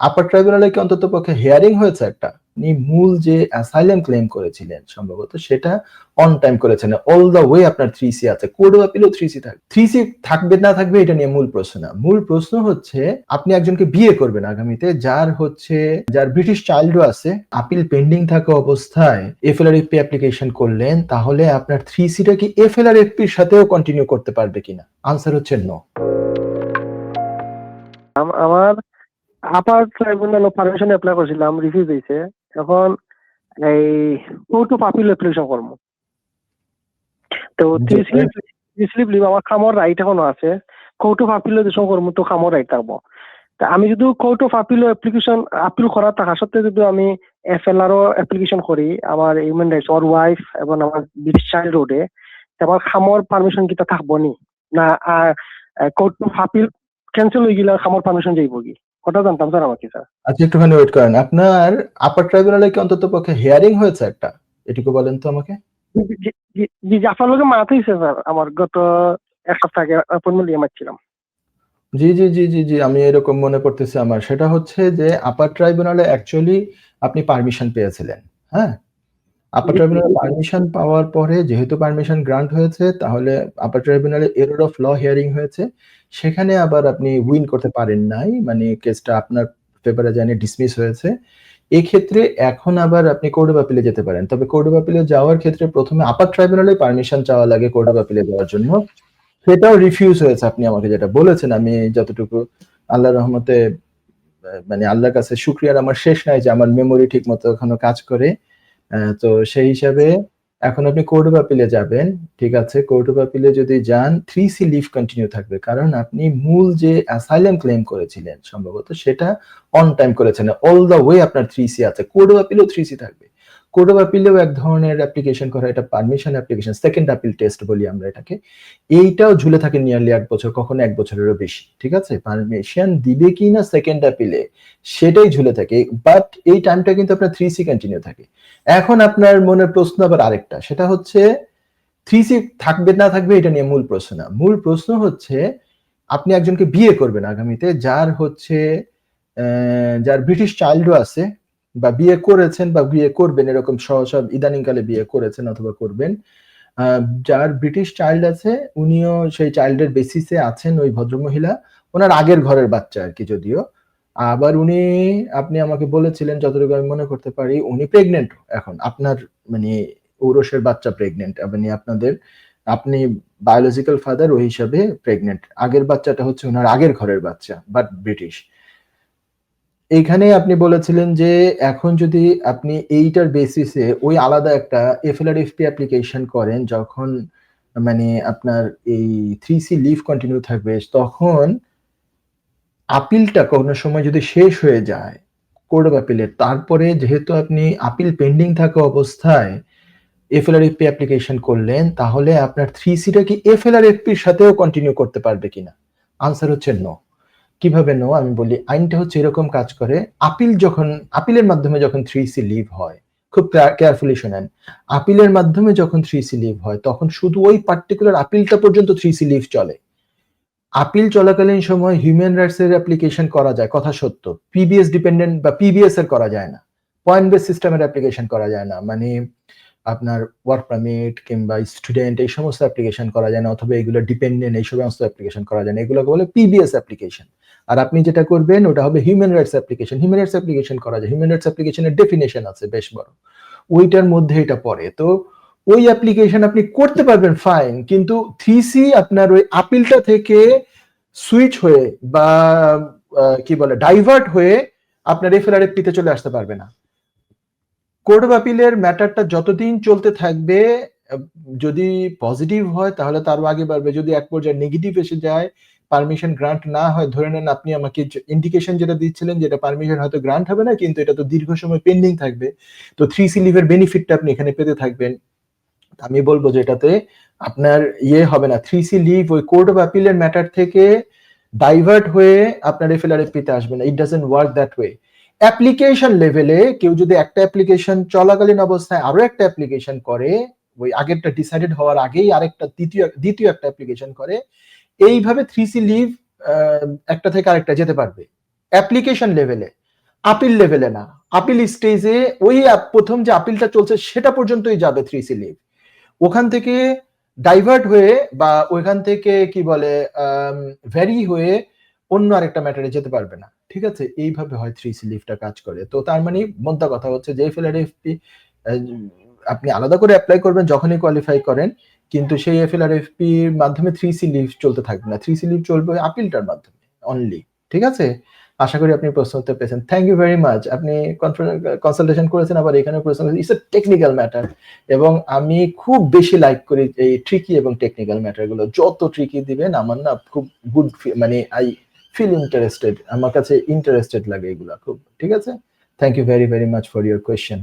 আপার ট্রাইব্যুনালে কি অন্ততপক্ষে হিয়ারিং হয়েছে একটা? আপনি মূল যে অ্যাসাইলাম ক্লেম করেছিলেন সম্ভবত সেটা অন টাইম করেছেন। অল দ্য ওয়ে আপনার 3C আছে। কোড অফ আপিলেও 3C থাকবে। 3C থাকবে না থাকবে এটা নিয়ে মূল প্রশ্ন না। মূল প্রশ্ন হচ্ছে আপনি একজনকে বিয়ে করবেন আগামীতে যার ব্রিটিশ চাইল্ডও আছে। আপিল পেন্ডিং থাকা অবস্থায় এফএলআরএফপি অ্যাপ্লিকেশন করলেন তাহলে আপনার 3C টা কি এফএলআরএফপির সাথেও কন্টিনিউ করতে পারবে কিনা? আনসার হচ্ছে নো। আমার আপার ট্রাইব্যুনাল পারমিশন অ্যাপ্লাই করছিলাম, রিফিউজ হয়েছে। এখন এই কোর্ট অফ আপিল অ্যাপ্লিকেশন করবো। তো স্লিপ লিভ আমার খামর রাইট এখনো আছে। কোর্ট অফ আপিল করবো তো খামর রাইট থাকবো। তা আমি যদি court of appeal application appeal করা থাকা সত্ত্বেও যদি আমি এফএলআর অ্যাপ্লিকেশন করি আমার হিউম্যান রাইটস ওর ওয়াইফ এবং আমার ব্রিটিশ চাইল্ড রোডে, আমার খামর পারমিশন কিটা থাকবো নি না? কোর্ট অফ আপিল ক্যান্সেল হয়ে গেলে খামর পারমিশন যাইব কি? কথা জানতাম স্যার আমাকে স্যার। আচ্ছা একটুখানি ওয়েট করেন। আপনার আপার ট্রাইব্যুনালে কি অন্ততপক্ষে হিয়ারিং হয়েছে একটা? এটুকু বলেন তো আমাকে। জি আপনার লোকে মাথাইছে স্যার, আমার গত এক সপ্তাহ আগে অ্যাপয়েন্টমেন্ট দিয়ে মারছিলাম। জি, আমি এরকম মনে করতেছি আমার। সেটা হচ্ছে যে আপার ট্রাইব্যুনালে অ্যাকচুয়ালি আপনি পারমিশন পেয়েছিলেন। হ্যাঁ? আপার ট্রাইব্যুনালে পারমিশন পাওয়ার পরে যেহেতু পারমিশন গ্রান্ট হয়েছে তাহলে আপার ট্রাইব্যুনালে এরর অফ ল হিয়ারিং হয়েছে। সেখানে আবার আপনি উইন করতে পারেন নাই। মানে কেসটা আপনার ফেভারে জানিয়ে ডিসমিস হয়েছে। এক্ষেত্রে এখন আবার আপনি কোর্ট অফ আপিলে যেতে পারেন। তবে কোর্ট অফ আপিলে যাওয়ার ক্ষেত্রে ১ম এ আপার ট্রাইব্যুনালে পারমিশন চাওয়া লাগে কোর্ট অফ আপিলে যাওয়ার জন্য। সেটাও রিফিউজ হয়েছে আপনি আমাকে যেটা বলেছেন। আমি যতটুকু আল্লাহর রহমতে মানে আল্লাহর কাছে শুকরিয়ার আমার শেষ নাই যে আমার মেমোরি ঠিকমতো এখনো কাজ করে। তো সেই হিসাবে এখন আপনি কোর্ট অফ আপিলে যাবেন। ঠিক আছে? কোর্ট অফ আপিলে যদি যান 3C লিভ কন্টিনিউ থাকবে। কারণ আপনি মূল যে অ্যাসাইলাম ক্লেম করেছিলেন সম্ভবত সেটা অন টাইম করেছেন। অল দ্য ওয়ে আপনার 3C আছে। কোর্ট অফ আপিলেও 3C থাকবে। কোর্ট অফ আপিলেও এক ধরনের অ্যাপ্লিকেশন করা, এটা permission application, second appeal test বলি আমরা এটাকে। এইটাও ঝুলে থাকে নিয়ারলি ১ বছর, কখনো ১ বছরেরও বেশি। ঠিক আছে? পারমিশন দিবে কিনা সেকেন্ড আপিলে সেটাই ঝুলে থাকে। বাট এই টাইমটা কিন্তু আপনার 3C কন্টিনিউ থাকে। এখন আপনার মনের প্রশ্ন আবার আরেকটা, সেটা হচ্ছে 3C থাকবে না থাকবে এটা নিয়ে মূল প্রশ্ন না। মূল প্রশ্ন হচ্ছে আপনি একজনকে বিয়ে করবেন আগামীতে যার ব্রিটিশ চাইল্ডও আছে বা বিয়ে করেছেন বা বিয়ে করবেন, এরকম সব ইদানিংকালে বিয়ে করেছেন অথবা করবেন। যার ব্রিটিশ চাইল্ড আছে উনিও সেই চাইল্ডের বেসিসে আছেন ওই ভদ্রমহিলা, ওনার আগের ঘরের বাচ্চা আরকি যদিও। আবার আপনি আমাকে বলেছিলেন যতটুকু আমি মনে করতে পারি উনি প্রেগন্যান্ট এখন। আপনার মানে ঔরসের বাচ্চা প্রেগন্যান্ট। মানে আপনি বায়োলজিক্যাল ফাদার ওই হিসাবে প্রেগন্যান্ট। আগের বাচ্চাটা হচ্ছে ওনার আগের ঘরের বাচ্চা বাট ব্রিটিশ। এইখানে আপনি বলেছিলেন যে এখন যদি আপনি এইটার বেসিসে ওই আলাদা একটা এফএলআরএফপি অ্যাপ্লিকেশন করেন যখন মানে আপনার এই 3C লিভ কন্টিনিউ থাকবে, তখন আপিলটা কোনো সময় যদি শেষ হয়ে যায় কোর্ট অফ আপিলের, তারপরে যেহেতু আপনি আপিল পেন্ডিং থাকা অবস্থায় এফএলআরএফপি অ্যাপ্লিকেশন করলেন তাহলে আপনার 3C টা কি এফএলআরএফপির সাথেও কন্টিনিউ করতে পারবে কিনা? আনসার হচ্ছে নো। কিভাবে নো? আমি বলি আইনটা হচ্ছে এরকম কাজ করে, আপিলের মাধ্যমে যখন 3C লিভ হয়, খুব কেয়ারফুলি শোনেন, আপিলের মাধ্যমে যখন 3C লিভ হয় তখন শুধু ওই পার্টিকুলার আপিলটা পর্যন্ত 3C লিভ চলে। আপিল চলাকালীন সময় হিউম্যান রাইটস এর অ্যাপ্লিকেশন করা যায়, কথা সত্য। পিবিএস ডিপেন্ডেন্ট বা পিবিএস এর করা যায় না। পয়েন্ট বেস সিস্টেমের অ্যাপ্লিকেশন করা যায় না। মানে আপনার ওয়ার্ক পারমিট কিংবা স্টুডেন্ট এই সমস্ত অ্যাপ্লিকেশন করা যায় না, অথবা এগুলো ডিপেন্ডেন্ট এই সমস্ত অ্যাপ্লিকেশন করা যায় না। এগুলোকে বলে পিবিএস অ্যাপ্লিকেশন। আর আপনি যেটা করবেন ওটা হবে human rights application. Human rights application করা যায়। হিউম্যান রাইটস অ্যাপ্লিকেশনের ডেফিনেশন আছে বেশ বড়। ওইটার মধ্যে এটা পড়ে। তো ওই অ্যাপ্লিকেশন আপনি করতে পারবেন ফাইন, কিন্তু 3C আপনার ওই আপিলটা থেকে সুইচ হয়ে বা কি বলে ডাইভার্ট হয়ে আপনার এফএলআরএফপি তে চলে আসতে পারবে না। কোর্ট অফ আপিলের ম্যাটারটা যতদিন চলতে থাকবে, যদি পজিটিভ হয় তাহলে তারও আগে বাড়বে। যদি এক পর্যায়ে নেগেটিভ এসে যায়, পারমিশন গ্রান্ট না হয়, ধরে নেন আপনি আমাকে ইন্ডিকেশন যেটা দিচ্ছিলেন যেটা পারমিশন হয়তো গ্রান্ট হবে না কিন্তু এটা তো দীর্ঘ সময় পেন্ডিং থাকবে, তো 3C লিভের বেনিফিটটা আপনি এখানে পেতে থাকবেন। আমি বলবো যে এটাতে আপনার হবে না, 3C লিভ ওই কোর্ট অফ আপিলের ম্যাটার থেকে ডাইভার্ট হয়ে আপনার এফএলআরএফপি তে আসবে না। It doesn't work that way. Application লেভেলে কেউ যদি একটা অ্যাপ্লিকেশন চলাকালীন অবস্থায় আরো একটা অ্যাপ্লিকেশন করে, ওই আগেরটা ডিসাইডেড হওয়ার আগেই আরেকটা দ্বিতীয় একটা অ্যাপ্লিকেশন করে, এইভাবে 3C লিভ একটা থেকে আরেকটা যেতে পারবে অ্যাপ্লিকেশন লেভেলে। আপিল লেভেলে না, আপিল স্টেজে ওই প্রথম যে আপিলটা চলছে সেটা পর্যন্তই যাবে 3C লিভ। ওখান থেকে ডাইভার্ট হয়ে বা ওইখান থেকে কি বলে ভ্যারি হয়ে অন্য আরেকটা ম্যাটারে যেতে পারবে না, ঠিক আছে? এইভাবে হয় 3C লিভটা কাজ করে। তো তার মানে মোদ্দা কথা হচ্ছে যে এফএলআরএফপি আপনি আলাদা করে অ্যাপ্লাই করবেন যখনই কোয়ালিফাই করেন, কিন্তু সেই এফএলআরএফপি এর মাধ্যমে 3C লিভ চলতে থাকবে না, 3C লিভ চলবে আপিলটার মাধ্যমে অনলি, ঠিক আছে? আশা করি আপনি প্রশ্ন উত্তর পেয়েছেন। Thank you very much. আপনি কনসালটেশন করেছেন, আবার এখানে প্রশ্ন করেছেন। ইটস এ টেকনিক্যাল ম্যাটার, এবং আমি খুব বেশি লাইক করি এই ট্রিকি এবং টেকনিক্যাল ম্যাটার গুলো। যত ট্রিকি দিবেন আমার না খুব গুড, মানে আই ফিল ইন্টারেস্টেড, আমার কাছে ইন্টারেস্টেড লাগে এগুলা খুব, ঠিক আছে? Thank you very very much for your question.